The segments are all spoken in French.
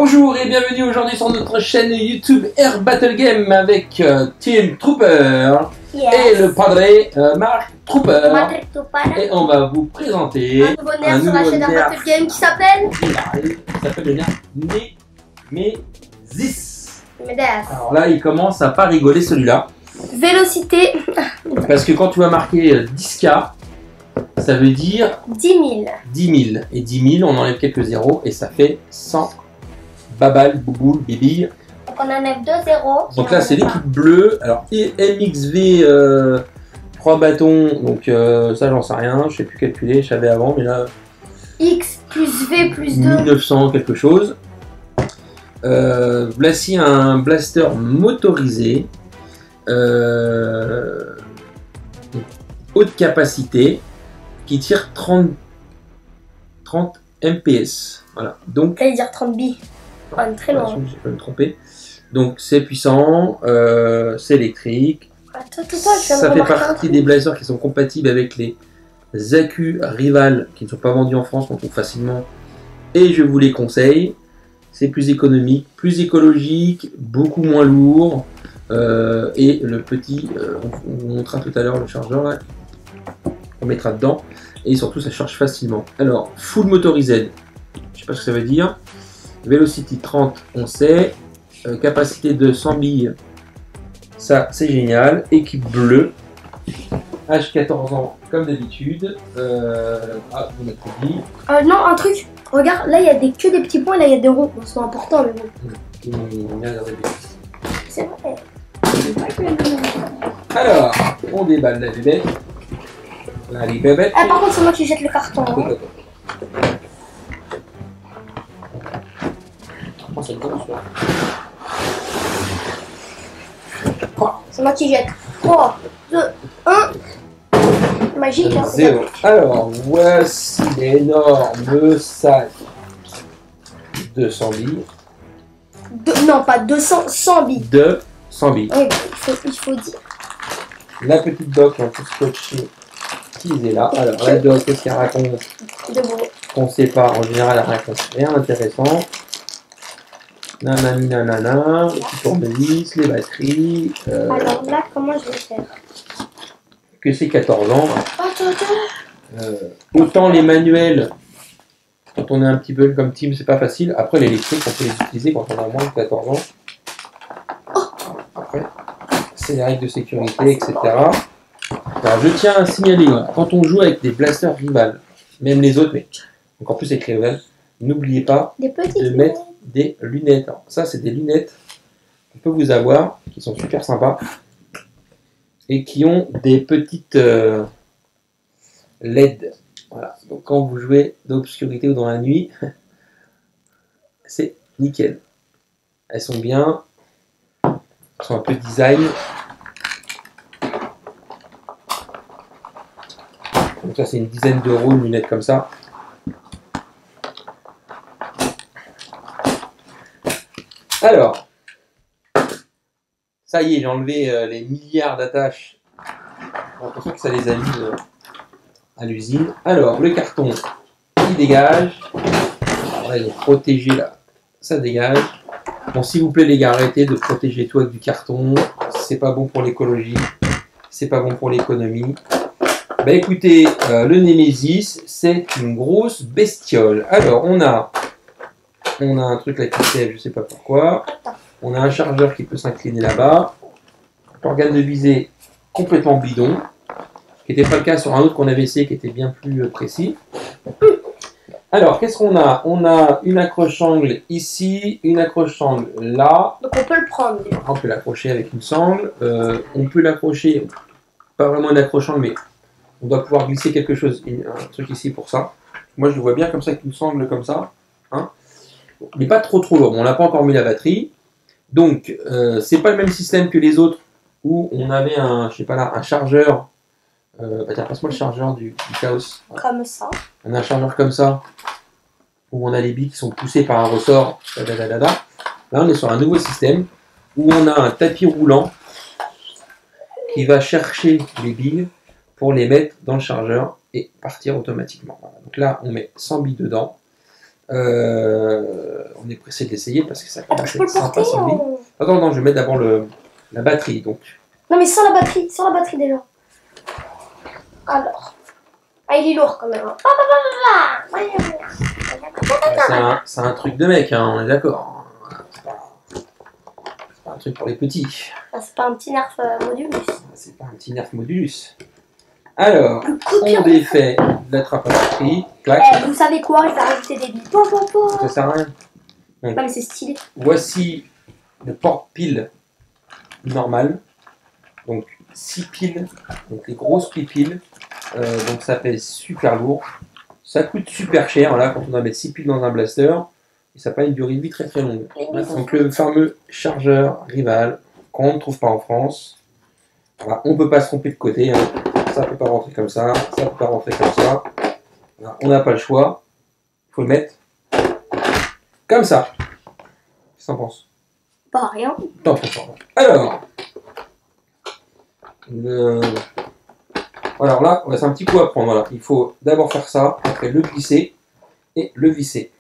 Bonjour et bienvenue aujourd'hui sur notre chaîne YouTube Air Battle Game avec Team Trooper et le padre Mark Trooper. Et on va vous présenter un nouveau nerf sur la chaîne Air Battle Game qui s'appelle le nerf Nemesis. Medef. Alors là, il commence à pas rigoler celui-là. Vélocité. Parce que quand tu vas marquer 10K, ça veut dire 10 000. 10 000. Et 10 000, on enlève quelques zéros et ça fait 100. Babal, Bouboule, Bibi. Donc on enlève 2 zéros. Donc là, c'est l'équipe bleue. Alors, MXV 3 bâtons. Donc ça, j'en sais rien. Je sais plus calculer. Je savais avant, mais là. X plus V plus 2. 1900 quelque chose. Voici un blaster motorisé. Haute capacité. Qui tire 30 MPS. Voilà. Donc. J'allais dire 30 billes. On est très loin. J'ai pas me tromper. Donc c'est puissant, c'est électrique. Ça fait partie des blasters qui sont compatibles avec les accus Rival qui ne sont pas vendus en France, qu'on trouve facilement. Et je vous les conseille. C'est plus économique, plus écologique, beaucoup moins lourd. Et le petit, on vous montrera tout à l'heure le chargeur là. On mettra dedans. Et surtout ça charge facilement. Alors, full motorisé. Je sais pas ce que ça veut dire. Velocity 30, on sait. Capacité de 100 billes, ça c'est génial. Équipe bleue. Âge 14 ans, comme d'habitude. Ah, vous m'avez dit. Non, un truc. Regarde, là il y a que des petits points, là il y a des ronds. Bon, c'est important, mais bon. C'est vrai. Alors, on déballe la bébête. La bébête. Ah, par contre, c'est moi qui jette le carton. Hein. C'est moi qui jette. 3, 2, 1. Magique. Hein, 0. Alors, voici l'énorme sac. 200 billes. Non, pas 200, 100 billes. 100 billes. Oui, il faut dire. La petite doc un peu scotchée qui est là. Alors, la doc, qu'est-ce qu'elle raconte? On ne sait pas. En général, elle raconte rien d'intéressant. Nanani nanana, les petits tournevis, les batteries. Alors là, comment je vais faire? Que c'est 14 ans. Autant les manuels, quand on est un petit peu comme team, c'est pas facile. Après, l'électrique, on peut les utiliser quand on a moins de 14 ans. Après, c'est les règles de sécurité, etc. Alors, je tiens à signaler, quand on joue avec des blasters Rival, même les autres, mais encore plus avec les Rival, n'oubliez pas de mettre des lunettes. Alors, ça, c'est des lunettes qu'on peut vous avoir, qui sont super sympas, et qui ont des petites LED. Voilà. Donc, quand vous jouez d'obscurité ou dans la nuit, c'est nickel. Elles sont bien, elles sont un peu design. Donc ça, c'est une dizaine d'euros, une lunette comme ça. Alors, ça y est, j'ai enlevé les milliards d'attaches. J'ai l'impression que ça les a mis à l'usine. Alors, le carton, il dégage. Alors là, il est protégé là. Ça dégage. Bon, s'il vous plaît, les gars, arrêtez de protéger tout avec du carton. C'est pas bon pour l'écologie. C'est pas bon pour l'économie. Bah écoutez, le Nemesis, c'est une grosse bestiole. Alors, on a un truc là qui sève, je sais pas pourquoi. On a un chargeur qui peut s'incliner là-bas. L'organe de visée complètement bidon, qui n'était pas le cas sur un autre qu'on avait essayé, qui était bien plus précis. Alors, qu'est-ce qu'on a? On a une accroche-sangle ici, une accroche-sangle là. Donc on peut le prendre. On peut l'accrocher avec une sangle. On peut l'accrocher, pas vraiment une accroche-sangle, mais on doit pouvoir glisser quelque chose, un truc ici pour ça. Moi, je le vois bien comme ça, avec une sangle comme ça. Hein. Il n'est pas trop lourd. Bon, on n'a pas encore mis la batterie. Donc, c'est pas le même système que les autres où on avait un, je sais pas là, un chargeur. Tiens, passe-moi le chargeur du Chaos. Comme ça. On a un chargeur comme ça où on a les billes qui sont poussées par un ressort. Là, on est sur un nouveau système où on a un tapis roulant qui va chercher les billes pour les mettre dans le chargeur et partir automatiquement. Voilà. Donc là, on met 100 billes dedans. On est pressé de l'essayer parce que ça Attends, commence je à peux être le sympa porter sans vie. Attends, non, je vais mettre d'abord la batterie. Donc, Non, mais sans la batterie déjà. Alors. Ah, il est lourd quand même. c'est un truc de mec, hein, on est d'accord. C'est pas un truc pour les petits. Ah, c'est pas un petit nerf modulus. C'est pas un petit nerf modulus. Alors, Le coup de on pied. défait la trappe à batterie. Clac, Vous savez quoi? Je vais rajouter des billes. ça sert à rien. Non, mais c'est stylé. Voici le porte-pile normal. Donc 6 piles, donc les grosses piles. Donc ça pèse super lourd. Ça coûte super cher là quand on doit mettre 6 piles dans un blaster. Et ça n'a pas une durée de vie très très longue. Donc le fameux chargeur rival qu'on ne trouve pas en France. Voilà, on ne peut pas se tromper de côté. Hein. Ça ne peut pas rentrer comme ça. Ça ne peut pas rentrer comme ça. Voilà, on n'a pas le choix. Il faut le mettre comme ça. Qu'est-ce que t'en penses? Pas rien. T'en penses pas. Alors, alors là, c'est un petit coup à prendre. Voilà. Il faut d'abord faire ça, après le glisser et le visser.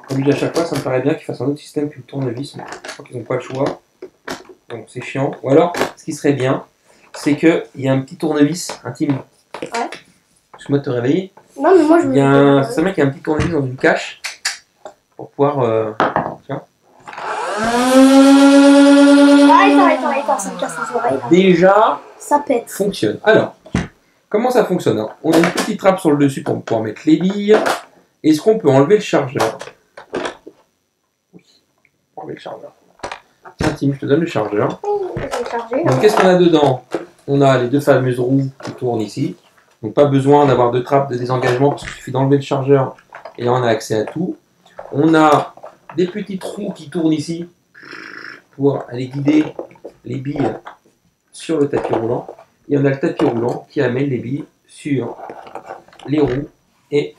Comme je dis à chaque fois, ça me paraît bien qu'ils fassent un autre système que le tournevis, mais je crois qu'ils n'ont pas le choix. Donc c'est chiant. Ou alors, ce qui serait bien, c'est qu'il y a un petit tournevis intime. Ouais. Excuse-moi de te réveiller. Non, mais moi je Il y a un, ça qu'il y a un petit tournevis dans une cache pour pouvoir. Tiens. Attends, ça me casse les oreilles. Là. Déjà, Ça pète. fonctionne. Alors, comment ça fonctionne? Alors, on a une petite trappe sur le dessus pour pouvoir mettre les billes. Est-ce qu'on peut enlever le chargeur? Oui, enlever le chargeur. Tiens, Tim, je te donne le chargeur. Oui, je vais charger. Donc, qu'est-ce qu'on a dedans? On a les deux fameuses roues qui tournent ici. Donc, pas besoin d'avoir de trappe de désengagement parce qu'il suffit d'enlever le chargeur et là, on a accès à tout. On a des petites roues qui tournent ici pour aller guider les billes sur le tapis roulant. Et on a le tapis roulant qui amène les billes sur les roues et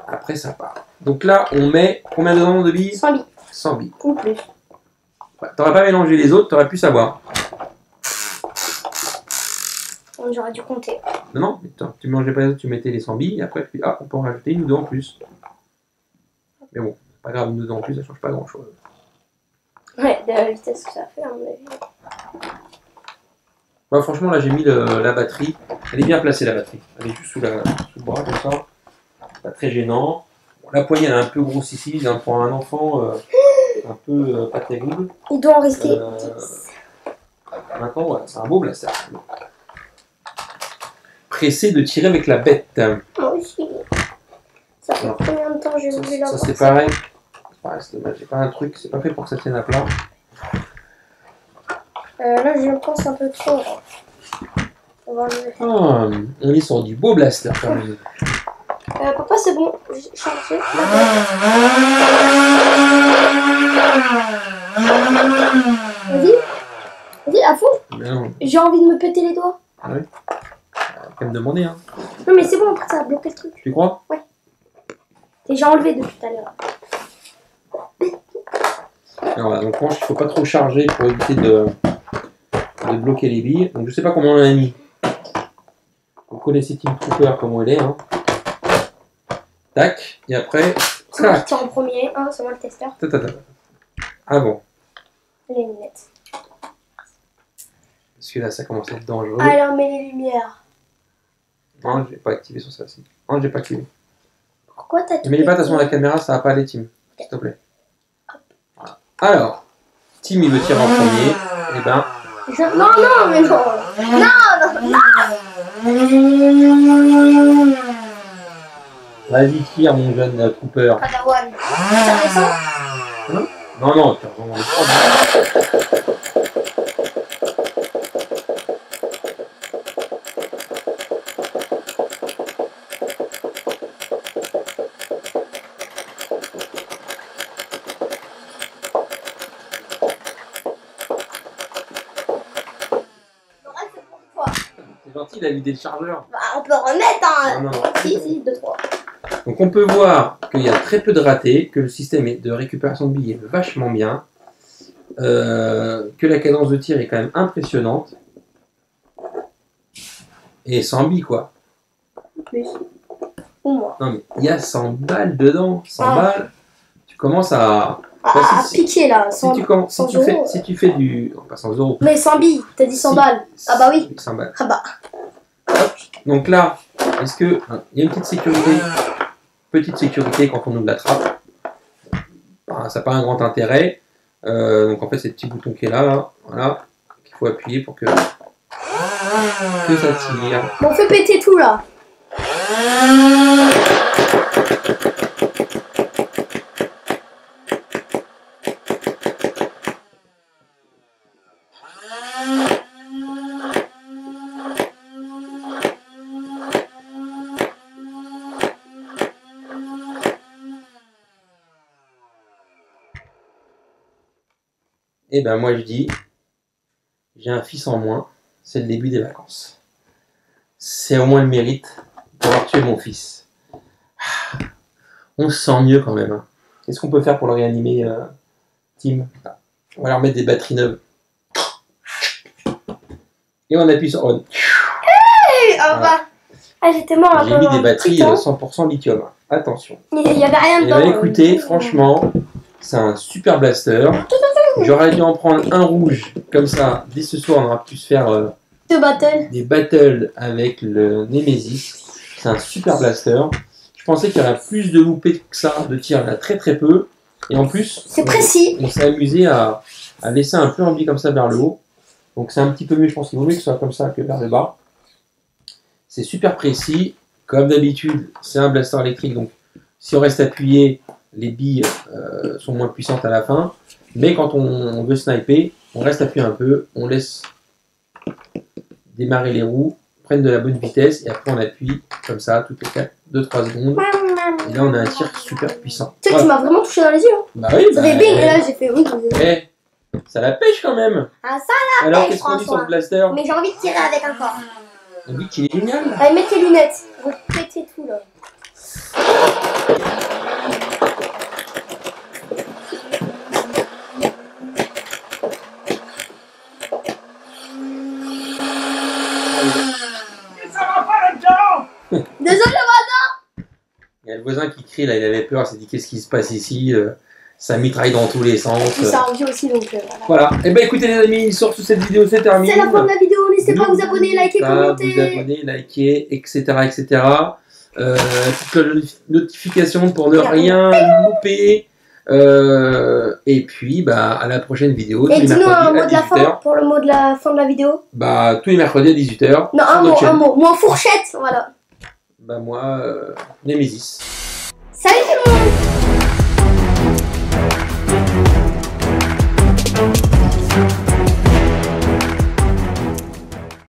après ça part. Donc là, on met combien dedans de billes? 100 billes. 100 billes. Ou plus. Ouais, t'aurais pas mélangé les autres, t'aurais pu savoir. J'aurais dû compter. Non, non, tu mélangeais pas les autres, tu mettais les 100 billes et après, ah, on peut en rajouter une ou deux en plus. Mais bon, pas grave, une ou deux en plus, ça change pas grand chose. Ouais, de la vitesse que ça fait, à mon avis. Ouais, franchement, là, j'ai mis la batterie. Elle est bien placée, la batterie. Elle est juste sous le bras, comme ça. Pas très gênant. Bon, la poignée, elle est un peu grosse ici. Hein, pour un enfant, un peu pas terrible. Il doit en rester 10. Maintenant, ouais, c'est un beau blaster. Pressé de tirer avec la bête. Moi aussi. Ça fait combien de temps j'ai voulu l'avoir? Ça, c'est pareil. C'est dommage, j'ai pas un truc, c'est pas fait pour que ça tienne à plat. Là, je pense un peu trop. On va enlever. Ah, on est sur du beau blaster quand même. Papa, c'est bon. J'ai changé. Vas-y. Vas-y, à fond. Non, J'ai envie de me péter les doigts. ah oui. Qu'à me demander, hein. Non, mais c'est bon, après, ça a bloqué le truc. Tu crois? Et j'ai enlevé depuis tout à l'heure. Alors voilà, donc je pense qu'il faut pas trop charger pour éviter de bloquer les billes. Donc je sais pas comment on en a mis. Vous connaissez Team Trooper comment elle est, hein. Tac, et après, C'est moi qui tac. tire en premier. Ah, c'est moi le testeur. Ah bon, Les lunettes. parce que là ça commence à être dangereux. Alors, mets les lumières. Non, j'ai pas activé sur ça. Non, j'ai pas activé. Pourquoi t'as tout Mais les pas, de toute façon, pété? la caméra, ça va pas aller, Tim. S'il te plaît. Voilà. Alors, Tim, il veut tirer en premier. Et ben, Non, non, mais non. vas-y, tire, mon jeune Cooper. Padawan. Ça descend? Non, non, t'as vraiment le temps. C'est gentil, il a vidé le chargeur. Bah, on peut remettre, hein. Non, non, non. Si, 2, 3. Donc on peut voir qu'il y a très peu de ratés, que le système de récupération de billes est vachement bien, que la cadence de tir est quand même impressionnante. Et sans billes quoi. Plus. Ou moi. Non, mais il y a 100 balles dedans. 100 balles. Tu commences à... À piquer là. Si tu fais du... Non, pas 100 euros. Mais 100 billes, t'as dit 100 balles. Ah bah oui. 100 balles. Ah bah. Hop. Donc là, est-ce que... Il y a une petite sécurité. Petite sécurité quand on ouvre la trappe. Enfin, ça n'a pas un grand intérêt. Donc en fait, c'est le petit bouton qui est là. Voilà. Qu'il faut appuyer pour que ça tire. Bon, fais péter tout là. Et ben moi je dis, j'ai un fils en moins, c'est le début des vacances. C'est au moins le mérite d'avoir tué mon fils. On se sent mieux quand même. Hein. Qu'est-ce qu'on peut faire pour le réanimer, Tim? On va leur mettre des batteries neuves. Et on appuie sur on. Hey, voilà. Ah, j'étais mort. J'ai mis des batteries 100% lithium. Attention. Il n'y avait rien dedans. Et bah écoutez, franchement, c'est un super blaster. J'aurais dû en prendre un rouge, comme ça, dès ce soir on aura pu se faire des battles avec le Nemesis. C'est un super blaster. Je pensais qu'il y aurait plus de loupés que ça, de tir, il y en a très très peu. Et en plus, c'est précis. On s'est amusé à laisser un peu en vie comme ça vers le haut. Donc c'est un petit peu mieux, je pense qu'il vaut mieux que ce soit comme ça que vers le bas. C'est super précis. Comme d'habitude, c'est un blaster électrique, donc si on reste appuyé, les billes sont moins puissantes à la fin. Mais quand on veut sniper, on reste appuyé un peu, on laisse démarrer les roues, prennent de la bonne vitesse, et après on appuie comme ça, toutes les 2-3 secondes. Et là on a un tir super puissant. Tu sais que tu m'as vraiment touché dans les yeux. Hein. Bah oui, ça fait bing, et là j'ai fait oui. Ça la pêche quand même. Ah ça la alors, pêche, qu'est-ce qu'on dit sur le blaster? Mais j'ai envie de tirer avec encore. On dit qu'il est génial. Allez, mets tes lunettes. Vous pétez tout là. Désolé voisin. Il y a le voisin qui crie là, il avait peur, il s'est dit qu'est-ce qui se passe ici, ça mitraille dans tous les sens. Puis ça a envie aussi donc voilà. Et ben écoutez les amis, sur toute cette vidéo c'est terminé. C'est la fin de la vidéo, n'hésitez pas à vous abonner, liker, commenter. Vous abonner, liker, etc. etc. Petite notification pour ne rien louper. Et puis bah à la prochaine vidéo. Et dis-nous un mot de la fin pour le mot de la fin de la vidéo. Bah tous les mercredis à 18h. Non, un mot, moi fourchette, voilà. Bah moi, Nemesis.